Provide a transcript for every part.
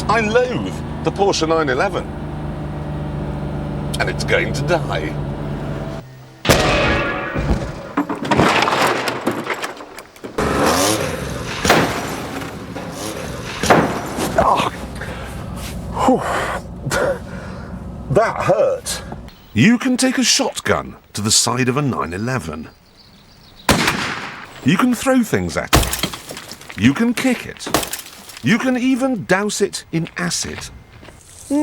I loathe the Porsche 911. And it's going to die. That hurt. You can take a shotgun to the side of a 911. You can throw things at it. You can kick it. You can even douse it in acid. Ooh,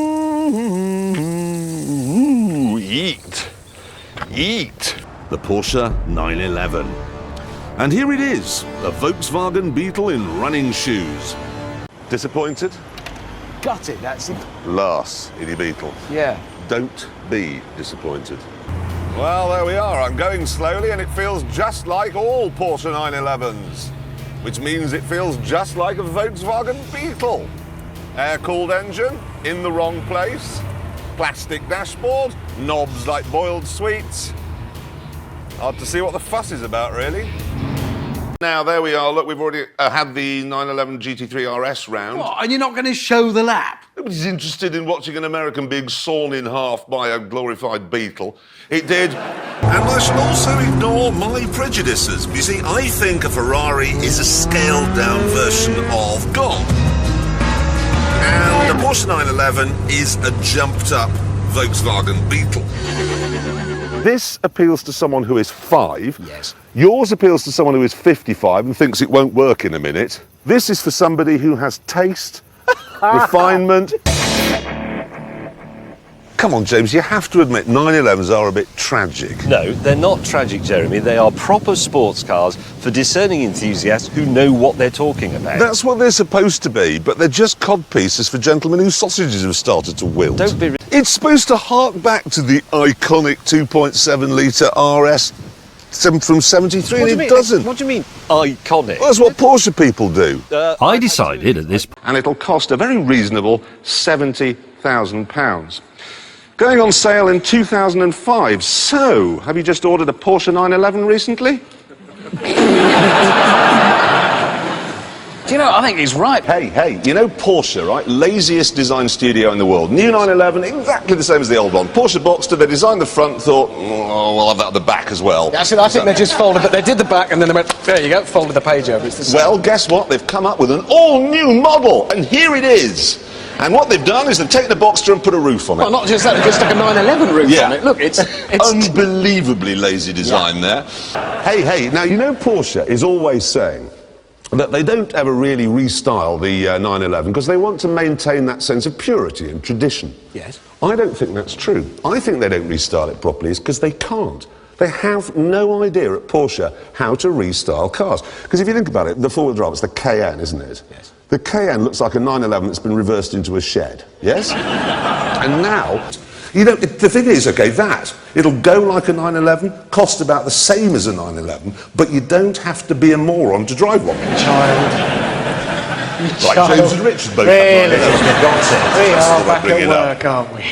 eat. Eat. The Porsche 911. And here it is, a Volkswagen Beetle in running shoes. Disappointed? Gutted, that's it. Lass, itty Beetle. Yeah. Don't be disappointed. Well, there we are. I'm going slowly and it feels just like all Porsche 911s. Which means it feels just like a Volkswagen Beetle. Air-cooled engine, in the wrong place. Plastic dashboard, knobs like boiled sweets. Hard to see what the fuss is about, really. Now, there we are. Look, we've already had the 911 GT3 RS round. What, and you're not going to show the lap? Nobody's interested in watching an American being sawn in half by a glorified Beetle. It did. And I shall also ignore my prejudices. You see, I think a Ferrari is a scaled-down version of God. And the Porsche 911 is a jumped-up Volkswagen Beetle. This appeals to someone who is 5. Yes. Yours appeals to someone who is 55 and thinks it won't work in a minute. This is for somebody who has taste, refinement. Come on, James, you have to admit 911s are a bit tragic. No, they're not tragic, Jeremy. They are proper sports cars for discerning enthusiasts who know what they're talking about. That's what they're supposed to be, but they're just codpieces for gentlemen whose sausages have started to wilt. Don't be... It's supposed to hark back to the iconic 2.7-litre RS from 73, and it doesn't. What do you mean, iconic? Well, that's what Porsche people do. I decided at this... And it'll cost a very reasonable £70,000. Going on sale in 2005. So, have you just ordered a Porsche 911 recently? Do you know, I think he's right. Hey, you know Porsche, right? Laziest design studio in the world. New 911, exactly the same as the old one. Porsche Boxster, they designed the front, thought, oh, we'll have that at the back as well. That's it, I think they just folded it. They did the back and then they went, there you go, folded the page over. It's the same. Well, guess what? They've come up with an all-new model, and here it is. And what they've done is they've taken the Boxster and put a roof on it. Well, not just that, they've just stuck a 911 roof on it. Look, it's unbelievably lazy design there. Hey, now you know Porsche is always saying that they don't ever really restyle the 911 because they want to maintain that sense of purity and tradition. Yes. I don't think that's true. I think they don't restyle it properly is because they can't. They have no idea at Porsche how to restyle cars. Because if you think about it, the four-wheel drive, it's the Cayenne, isn't it? Yes. The Cayenne looks like a 911 that's been reversed into a shed, yes? And now, you know, the thing is, okay, it'll go like a 911, cost about the same as a 911, but you don't have to be a moron to drive one. Like James and Richard both have 911s. We are back at work, aren't we?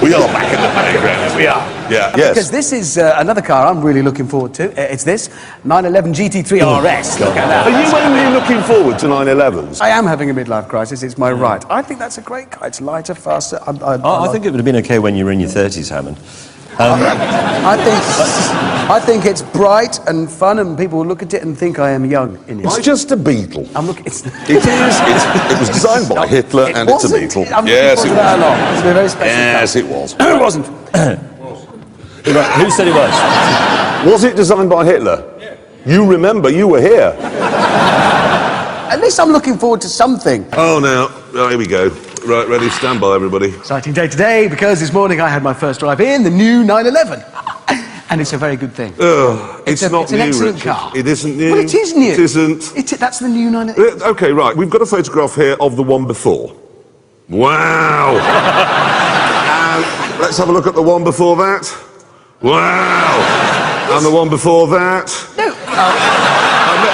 We are back in the playground. We are. Yeah, yes. Because this is another car I'm really looking forward to. It's this 911 GT3 RS. Look at that. Are you only looking forward to 911s? I am having a midlife crisis, it's my right. I think that's a great car. It's lighter, faster. I think it would have been okay when you were in your 30s, Hammond. I think it's bright and fun, and people will look at it and think I am young in it. It's just a Beetle. I'm looking. It was designed by Hitler, and it's a Beetle. Yes, it was. It's a very special yes, it was. It wasn't. Who said it was? Was it designed by Hitler? Yeah. You remember, you were here. At least I'm looking forward to something. Oh, now, here we go. Right, ready, stand by, everybody. Exciting day today, because this morning I had my first drive in the new 911. And it's a very good thing. It's not an new, excellent Richard. car. It isn't new. Well, it is new. It isn't. That's the new 911. Okay, right, we've got a photograph here of the one before. Wow. And let's have a look at the one before that. Wow. And the one before that. No.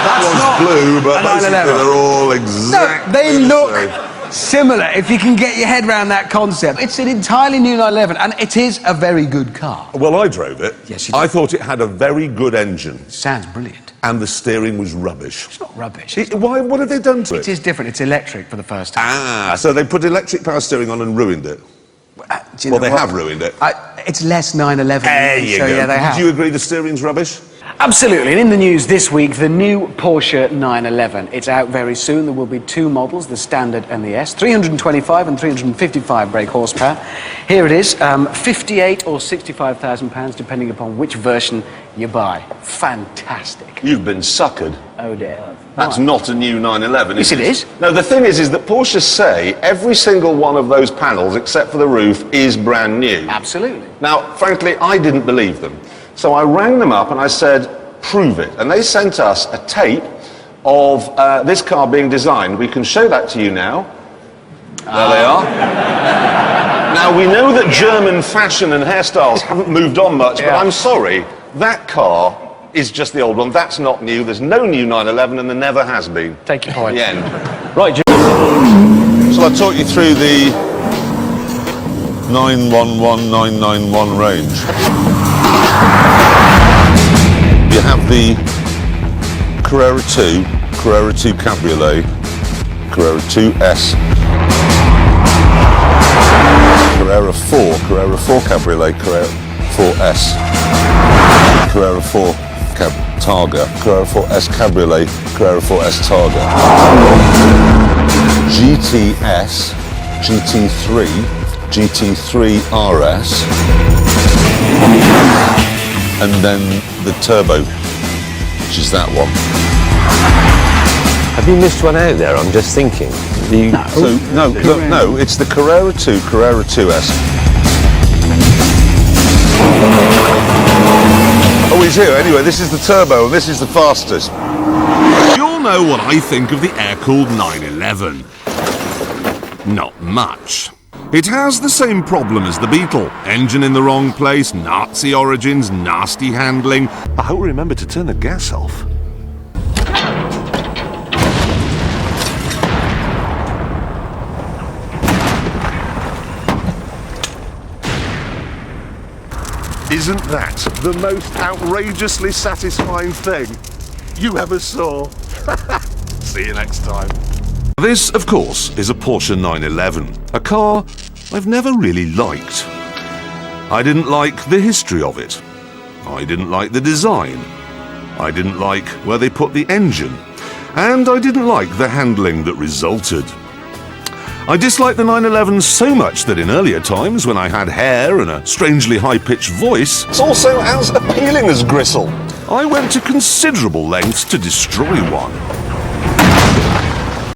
That one's blue, but basically they're all exactly they look similar, if you can get your head around that concept. It's an entirely new 911, and it is a very good car. Well, I drove it. Yes, you did. I thought it had a very good engine. Sounds brilliant. And the steering was rubbish. It's not rubbish. Why? What have they done to It is different. It's electric for the first time. Ah, so they put electric power steering on and ruined it. Do you Well, know they what? have ruined it. It's less 911. There you so go. yeah, they have. Did you agree the steering's rubbish? Absolutely. And in the news this week, the new Porsche 911. It's out very soon. There will be two models, the Standard and the S, 325 and 355 brake horsepower. Here it is, 58 or 65,000 pounds, depending upon which version you buy. Fantastic. You've been suckered. Oh dear. That's Why? not a new 911, Yes, it is. No, the thing is that Porsche say every single one of those panels, except for the roof, is brand new. Absolutely. Now, frankly, I didn't believe them. So I rang them up and I said, prove it. And they sent us a tape of this car being designed. We can show that to you now. There they are. Now, we know that German fashion and hairstyles haven't moved on much, but I'm sorry, that car is just the old one. That's not new. There's no new 911 and there never has been. Take your point. The end. Right, Jim. Shall I talk you through the 911991 range? You have the Carrera 2, Carrera 2 Cabriolet, Carrera 2S, Carrera 4 Cabriolet, Carrera 4S, Carrera 4 Targa, Carrera 4S Cabriolet, Carrera 4S Targa, GTS, GT3, GT3 RS, and then the turbo, which is that one. Have you missed one out there? I'm just thinking. No, it's the Carrera 2, Carrera 2S. Oh, he's here. Anyway, this is the turbo, and this is the fastest. You all know what I think of the air-cooled 911. Not much. It has the same problem as the Beetle. Engine in the wrong place, Nazi origins, nasty handling. I hope we remember to turn the gas off. Isn't that the most outrageously satisfying thing you ever saw? See you next time. This, of course, is a Porsche 911, a car I've never really liked. I didn't like the history of it. I didn't like the design. I didn't like where they put the engine. And I didn't like the handling that resulted. I disliked the 911 so much that in earlier times, when I had hair and a strangely high-pitched voice, It's also as appealing as Gristle. I went to considerable lengths to destroy one.